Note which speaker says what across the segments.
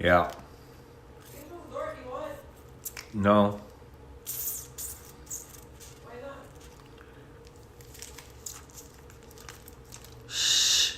Speaker 1: Yeah. No. Shh.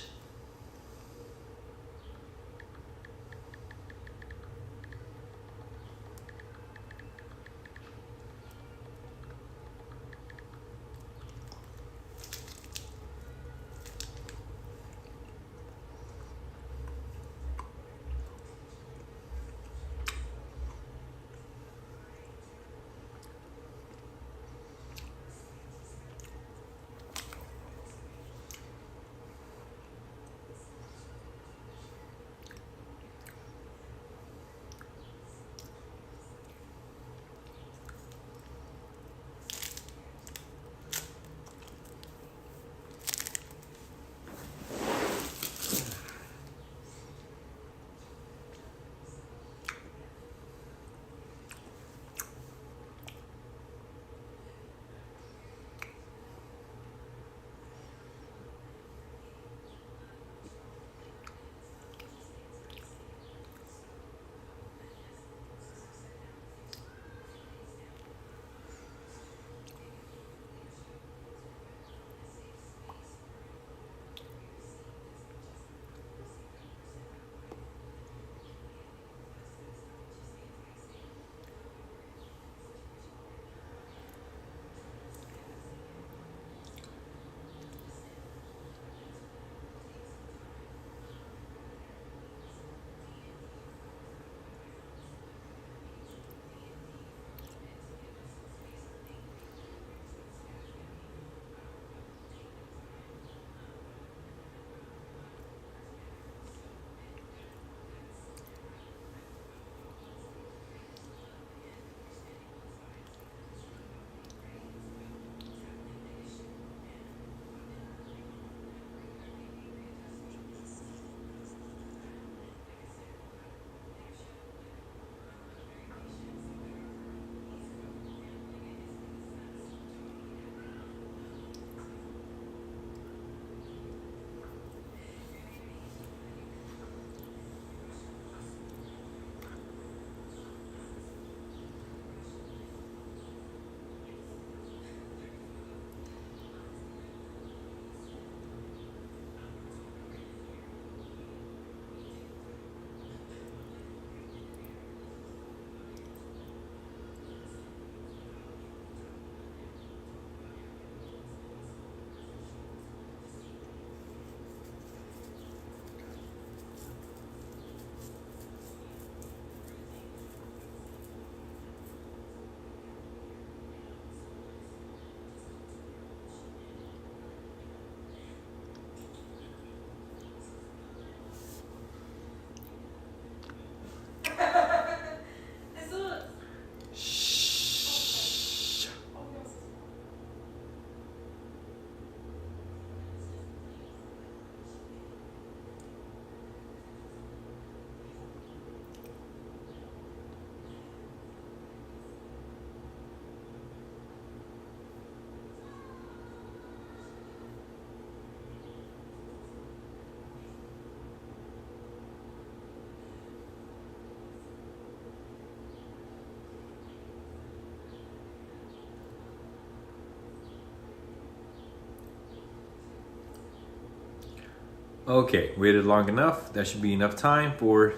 Speaker 1: Okay, waited long enough. That should be enough time for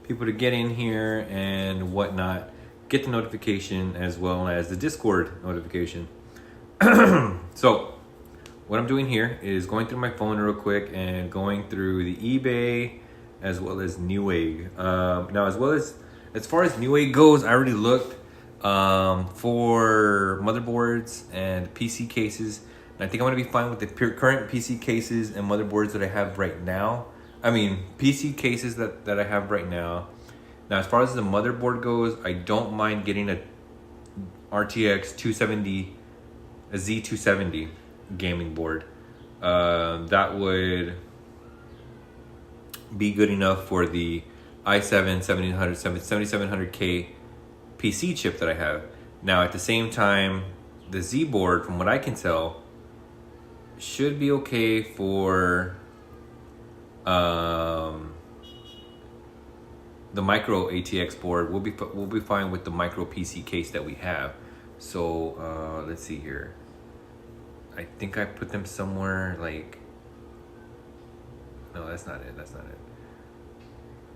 Speaker 1: people to get in here and whatnot. Get the notification as well as the Discord notification. So, what I'm doing here is going through my phone real quick and going through the eBay as well as Newegg. Now, as far as Newegg goes, I already looked for motherboards and PC cases. I think I'm gonna be fine with the current PC cases and motherboards that I have right now. I mean, PC cases that I have right now. Now, as far as the motherboard goes, I don't mind getting a RTX 270, a Z270 gaming board. That would be good enough for the i7 7700K PC chip that I have. Now, at the same time, the Z board, from what I can tell, should be okay for the the micro ATX board, we'll be fine with the micro PC case that we have. So let's see here. I think I put them somewhere like. No, that's not it. That's not it.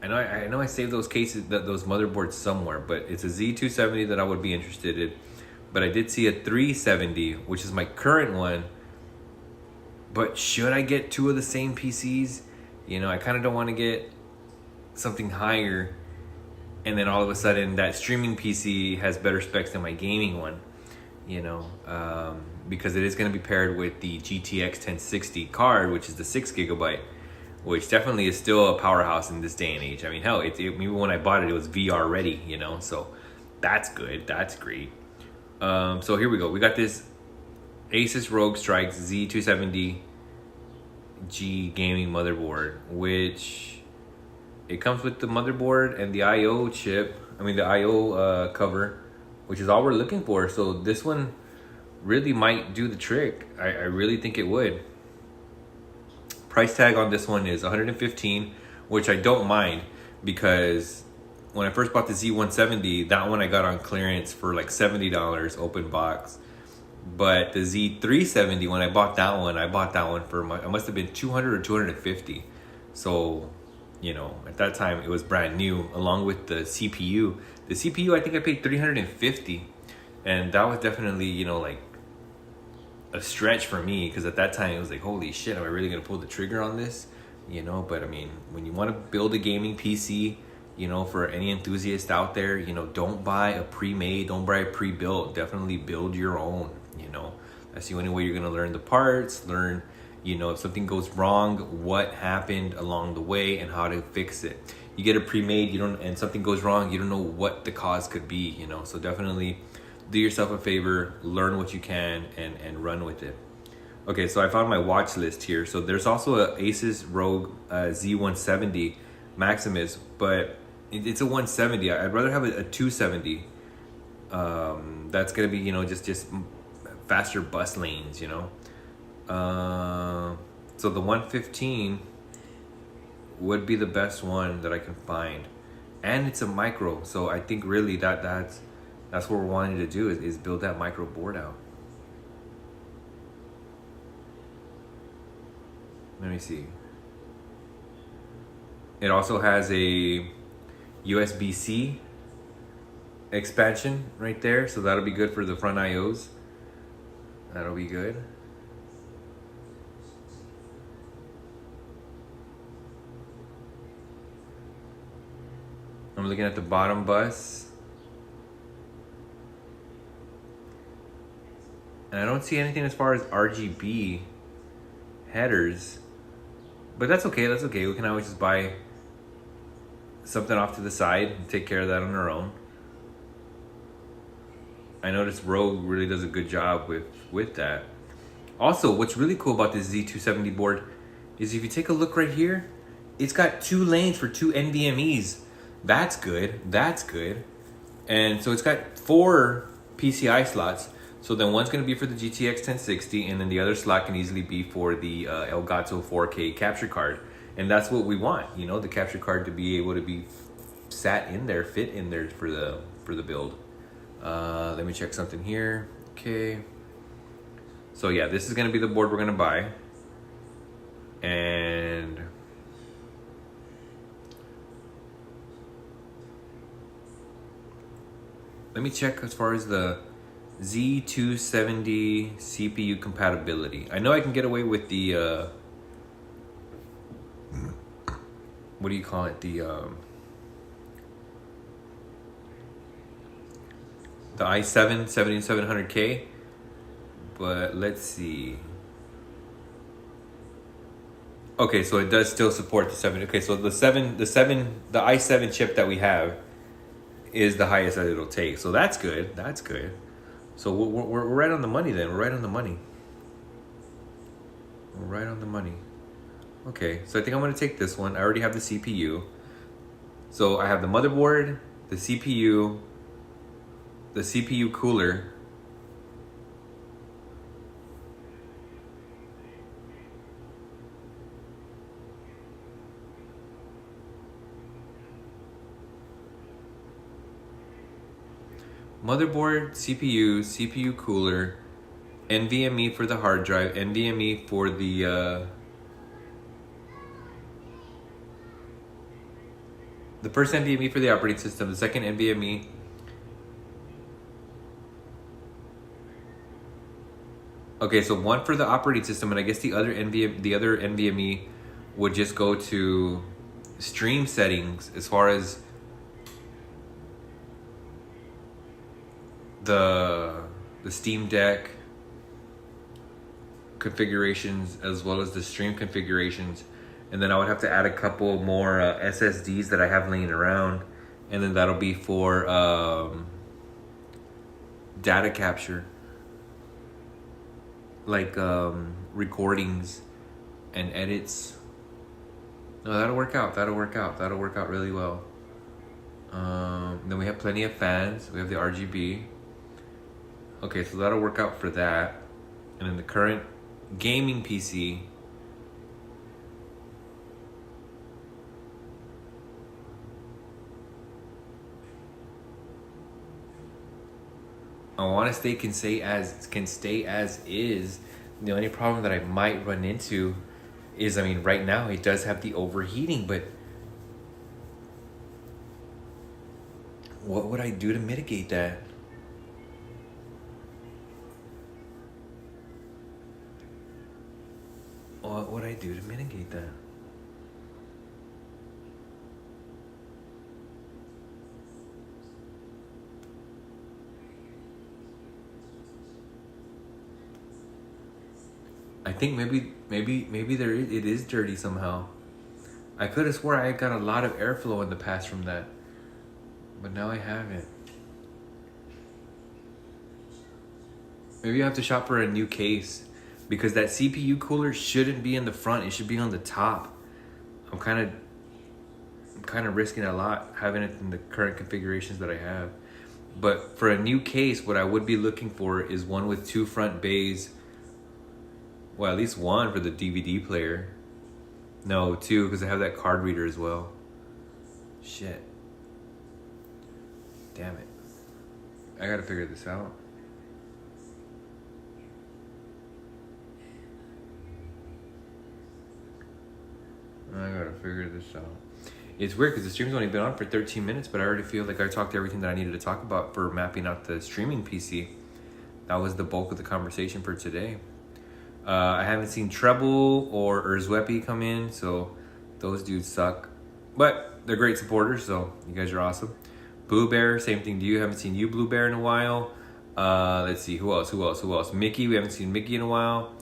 Speaker 1: I know I saved those cases, those motherboards somewhere, but it's a Z270 that I would be interested in. But I did see a 370, which is my current one. But should I get two of the same PCs? You know, I kind of don't want to get something higher, and then all of a sudden that streaming PC has better specs than my gaming one. You know, because it is going to be paired with the GTX 1060 card, which is the 6GB, which definitely is still a powerhouse in this day and age. I mean, hell, even when I bought it, it was VR ready, you know, so that's good. That's great. So here we go. We got this Asus ROG Strix Z270G gaming motherboard, which it comes with the motherboard and the I/O chip. I mean, the I/O cover, which is all we're looking for. So this one really might do the trick. I really think it would. Price tag on this one is $115, which I don't mind, because when I first bought the Z170, that one I got on clearance for like $70 open box. But the Z370, when I bought that one for it must have been $200 or $250. So, you know, at that time it was brand new, along with the CPU. The CPU, I think I paid $350, and that was definitely, you know, like a stretch for me, because at that time it was like, holy shit, am I really gonna pull the trigger on this? You know, but I mean, when you want to build a gaming PC, you know, for any enthusiast out there, you know, don't buy a pre-made, don't buy a pre-built. Definitely build your own. You know, that's the only way you're gonna learn the parts, learn, you know, if something goes wrong, what happened along the way and how to fix it. You get a pre-made, and something goes wrong, you don't know what the cause could be, you know. So definitely do yourself a favor, learn what you can, and run with it. Okay, so I found my watch list here. So there's also a Asus ROG Z170 Maximus, but it's a 170. I'd rather have a 270. That's gonna be, you know, just faster bus lanes, you know. So the 115 would be the best one that I can find, and it's a micro. So I think really that's what we're wanting to do is build that micro board out. Let me see. It also has a USB-C expansion right there, so that'll be good for the front IOs. That'll be good. I'm looking at the bottom bus, and I don't see anything as far as RGB headers, but that's okay. That's okay. We can always just buy something off to the side and take care of that on our own. I noticed ROG really does a good job with that. Also, what's really cool about this Z270 board is if you take a look right here, it's got 2 lanes for 2 NVMe's. That's good. That's good. And so it's got 4 PCI slots. So then one's going to be for the GTX 1060, and then the other slot can easily be for the Elgato 4K capture card. And that's what we want, you know, the capture card to be able to be sat in there, fit in there for the build. Let me check something here. Okay. So yeah, this is going to be the board we're going to buy. And let me check as far as the Z270 CPU compatibility. I know I can get away with the what do you call it? The i7 7700K, but let's see. Okay, so it does still support the 7. Okay, so the i7 chip that we have is the highest that it'll take. So that's good. That's good. So we're right on the money then. We're right on the money. We're right on the money. Okay, so I think I'm going to take this one. I already have the CPU. So I have the motherboard, the CPU cooler, motherboard, CPU cooler, NVMe for the hard drive, NVMe for the first NVMe for the operating system, the second NVMe. Okay, so one for the operating system, and I guess the other NVMe would just go to stream settings as far as the Steam Deck configurations as well as the stream configurations. And then I would have to add a couple more SSDs that I have laying around. And then that'll be for data capture. Like recordings and edits. No, that'll work out. That'll work out really well. Then we have plenty of fans. We have the RGB. Okay, so that'll work out for that. And then the current gaming PC. I want to can stay as is. The only problem that I might run into is, I mean, right now it does have the overheating, but what would I do to mitigate that? What would I do to mitigate that? I think maybe it is dirty somehow. I could have swore I got a lot of airflow in the past from that, but now I haven't. Maybe I have to shop for a new case, because that CPU cooler shouldn't be in the front. It should be on the top. I'm kind of risking a lot having it in the current configurations that I have. But for a new case, what I would be looking for is one with two front bays. Well, at least one for the DVD player. No, two, because I have that card reader as well. Shit. Damn it. I gotta figure this out. I gotta figure this out. It's weird because the stream's only been on for 13 minutes, but I already feel like I talked everything that I needed to talk about for mapping out the streaming PC. That was the bulk of the conversation for today. I haven't seen Treble or Erzwepi come in, so those dudes suck. But they're great supporters, so you guys are awesome. Blue Bear, same thing to you. Haven't seen you, Blue Bear, in a while. Let's see, who else? Mickey, we haven't seen Mickey in a while.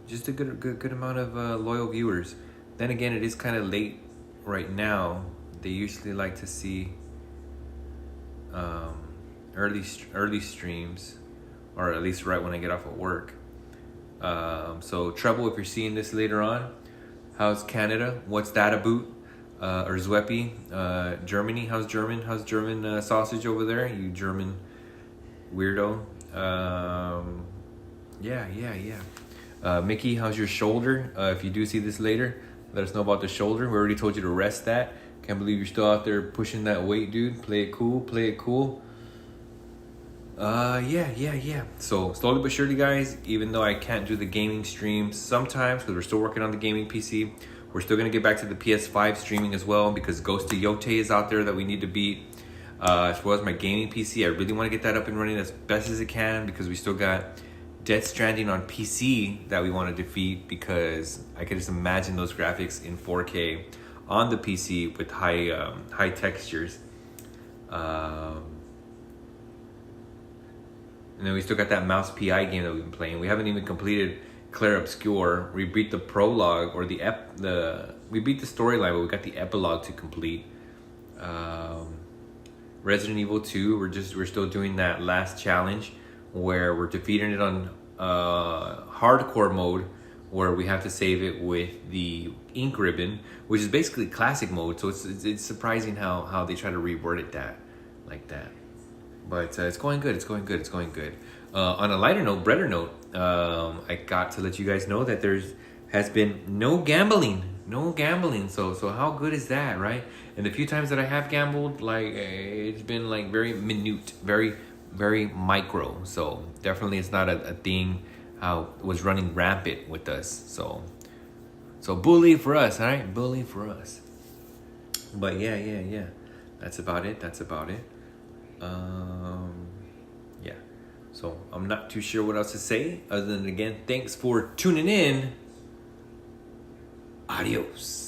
Speaker 1: Just a good amount of loyal viewers. Then again, it is kind of late right now. They usually like to see early streams, or at least right when I get off of work. So Treble, if you're seeing this later on, how's Canada? What's that about? Or Zwepi, Germany, how's German sausage over there? You German weirdo. Yeah. Mickey, how's your shoulder? If you do see this later, let us know about the shoulder. We already told you to rest that. Can't believe you're still out there pushing that weight, dude. Play it cool. Yeah. So slowly but surely, guys, even though I can't do the gaming streams sometimes because we're still working on the gaming PC, we're still going to get back to the PS5 streaming as well, because Ghost of Yote is out there that we need to beat. As well as my gaming PC, I really want to get that up and running as best as it can, because we still got Death Stranding on PC that we want to defeat, because I can just imagine those graphics in 4K on the PC with high textures. And then we still got that Mouse PI game that we've been playing. We haven't even completed Clair Obscur. We beat the prologue, or we beat the storyline, but we got the epilogue to complete. Resident Evil 2, we're still doing that last challenge where we're defeating it on hardcore mode, where we have to save it with the ink ribbon, which is basically classic mode. So it's surprising how they try to reword it like that. But it's going good. On a lighter note, I got to let you guys know that has been no gambling no gambling. So how good is that, right? And the few times that I have gambled, like it's been like very minute, very micro. So definitely it's not a thing how it was running rampant with us. So bully for us, all right? Bully for us. But yeah. That's about it. Yeah. So I'm not too sure what else to say other than, again, thanks for tuning in. Adios.